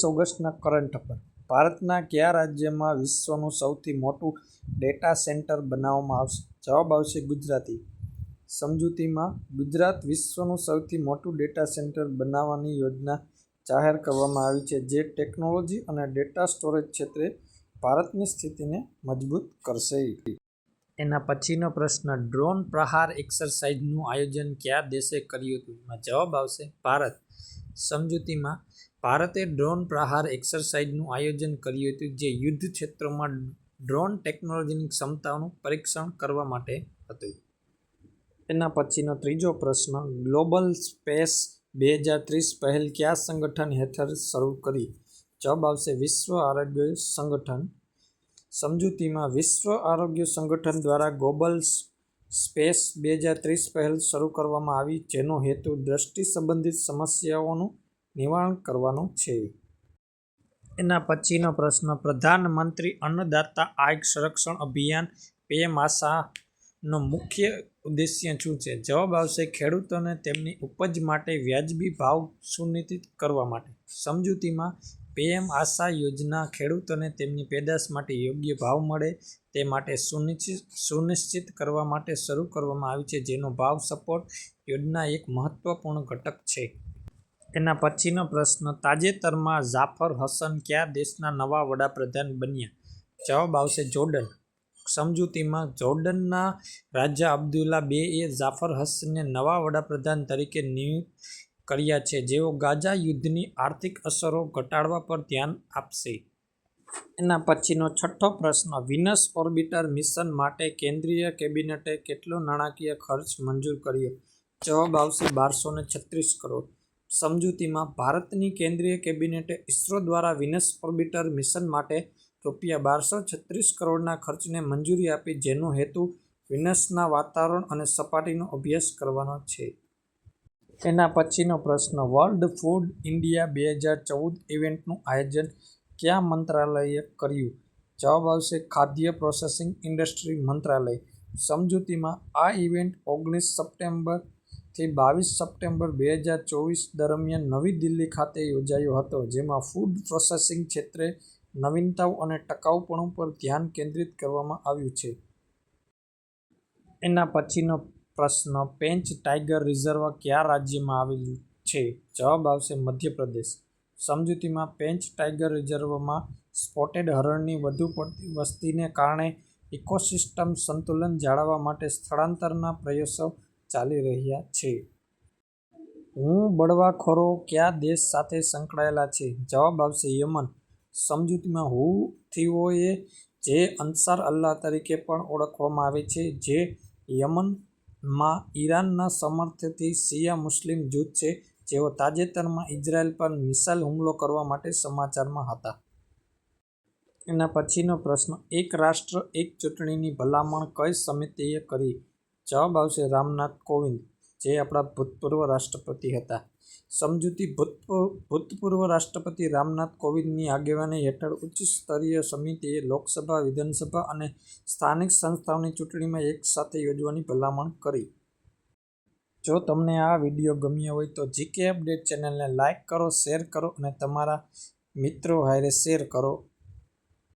ઓગસ્ટના current affair. ભારતના કયા રાજ્યમાં વિશ્વનું સૌથી મોટું ડેટા સેન્ટર બનાવવામાં આવશે? જવાબ આવશે ગુજરાતી. સમજૂતીમાં ગુજરાત વિશ્વનું સૌથી મોટું ડેટા સેન્ટર બનાવવાની યોજના જાહેર કરવામાં આવી છે, જે ટેકનોલોજી અને ડેટા સ્ટોરેજ ક્ષેત્રે ભારતની સ્થિતિને મજબૂત કરશે. એના પછીનો પ્રશ્ન, ડ્રોન પ્રહાર એક્સરસાઇઝનું આયોજન કયા દેશે કર્યું હતું? જવાબ આવશે ભારત. સમજૂતીમાં ભારતે ડ્રોન પ્રહાર એક્સરસાઇઝનું આયોજન કર્યું હતું, જે યુદ્ધ ક્ષેત્રોમાં ડ્રોન ટેકનોલોજીની ક્ષમતાઓનું પરીક્ષણ કરવા માટે હતું. એના પછીનો ત્રીજો પ્રશ્ન, ગ્લોબલ સ્પેસ 2030 પહેલ કયા સંગઠન હેઠળ શરૂ કરી? જવાબ આવશે વિશ્વ આરોગ્ય સંગઠન. સમજૂતીમાં વિશ્વ આરોગ્ય સંગઠન દ્વારા ગ્લોબલ સ્પેસ 2030 પહેલ શરૂ કરવામાં આવી, જેનો હેતુ દ્રષ્ટિ સંબંધિત સમસ્યાઓનું નિવારણ કરવાનો છે. એના પછીનો પ્રશ્ન, પ્રધાનમંત્રી અન્નદાતા આય સંરક્ષણ અભિયાન PM આશાનો મુખ્ય ઉદ્દેશ્ય શું છે? જવાબ આવશે ખેડૂતોને તેમની ઉપજ માટે વ્યાજબી ભાવ સુનિશ્ચિત કરવા માટે. સમજૂતીમાં PM આશા યોજના ખેડૂતોને તેમની પેદાશ માટે યોગ્ય ભાવ મળે તે માટે સુનિશ્ચિત કરવા માટે શરૂ કરવામાં આવી છે, જેનો ભાવ સપોર્ટ યોજના એક મહત્વપૂર્ણ ઘટક છે. એના પછીનો પ્રશ્ન, તાજેતરમાં જાફર હસન કયા દેશના નવા વડાપ્રધાન બન્યા? જવાબ આવશે જોર્ડન. સમજૂતીમાં જોર્ડનના રાજા અબ્દુલ્લા બેએ જાફર હસનને નવા વડાપ્રધાન તરીકે નિયુક્ત કર્યા છે, જેઓ ગાઝા યુદ્ધની આર્થિક અસરો ઘટાડવા પર ધ્યાન આપશે. એના પછીનો છઠ્ઠો પ્રશ્ન, વિનસ ઓર્બિટર મિશન માટે કેન્દ્રીય કેબિનેટે કેટલો નાણાકીય ખર્ચ મંજૂર કર્યો? જવાબ આવશે 1236 કરોડ. સમજૂતીમાં ભારતની કેન્દ્રીય કેબિનેટે ઇસરો દ્વારા વિનસ ઓર્બિટર મિશન માટે ₹1236 કરોડના ખર્ચને મંજૂરી આપી, જેનો હેતુ વિનસના વાતાવરણ અને સપાટીનો અભ્યાસ કરવાનો છે. એના પછીનો પ્રશ્ન, વર્લ્ડ ફૂડ ઇન્ડિયા 2014 ઇવેન્ટનું આયોજન કયા મંત્રાલયે કર્યું? જવાબ આવશે ખાદ્ય પ્રોસેસિંગ ઇન્ડસ્ટ્રી મંત્રાલય. સમજૂતીમાં આ ઇવેન્ટ 19 સપ્ટેમ્બરથી 22 સપ્ટેમ્બર 2024 દરમિયાન નવી દિલ્હી ખાતે યોજાયો હતો, જેમાં ફૂડ પ્રોસેસિંગ ક્ષેત્રે નવીનતાઓ અને ટકાઉપણું પર ધ્યાન કેન્દ્રિત કરવામાં આવ્યું છે. એના પછીનો પ્રશ્ન, પેંચ ટાઇગર રિઝર્વ કયા રાજ્યમાં આવેલું છે? જવાબ આવશે મધ્યપ્રદેશ. સમજૂતીમાં પેંચ ટાઇગર રિઝર્વમાં સ્પોટેડ હરણની વધુ પડતી વસ્તીને કારણે ઇકોસિસ્ટમ સંતુલન જાળવવા માટે સ્થળાંતરના પ્રયાસો ચાલી રહ્યા છે. હું બળવાખોરો કયા દેશ સાથે સંકળાયેલા છે? જવાબ આવશે યમન. સમજૂતીમાં હૂથીઓએ, જે અંસાર અલ્લાહ તરીકે પણ ઓળખવામાં આવે છે, જે યમનમાં ઈરાનના સમર્થનથી શિયા મુસ્લિમ જૂથ છે, જેઓ તાજેતરમાં ઇઝરાયલ પર મિસાઇલ હુમલો કરવા માટે સમાચારમાં હતા. એના પછીનો પ્રશ્ન, એક રાષ્ટ્ર એક ચૂંટણીની ભલામણ કઈ સમિતિએ કરી? જવાબ આવશે રામનાથ કોવિંદ, જે આપણા ભૂતપૂર્વ રાષ્ટ્રપતિ હતા. સમજૂતી ભૂતપૂર્વ રાષ્ટ્રપતિ રામનાથ કોવિંદની આગેવાની હેઠળ ઉચ્ચ સ્તરીય સમિતિએ લોકસભા, વિધાનસભા અને સ્થાનિક સંસ્થાઓની ચૂંટણીમાં એક સાથે યોજવાની ભલામણ કરી. જો તમને આ વિડીયો ગમ્યો હોય તો GK અપડેટ ચેનલને લાઇક કરો, શેર કરો અને તમારા મિત્રો હારે શેર કરો.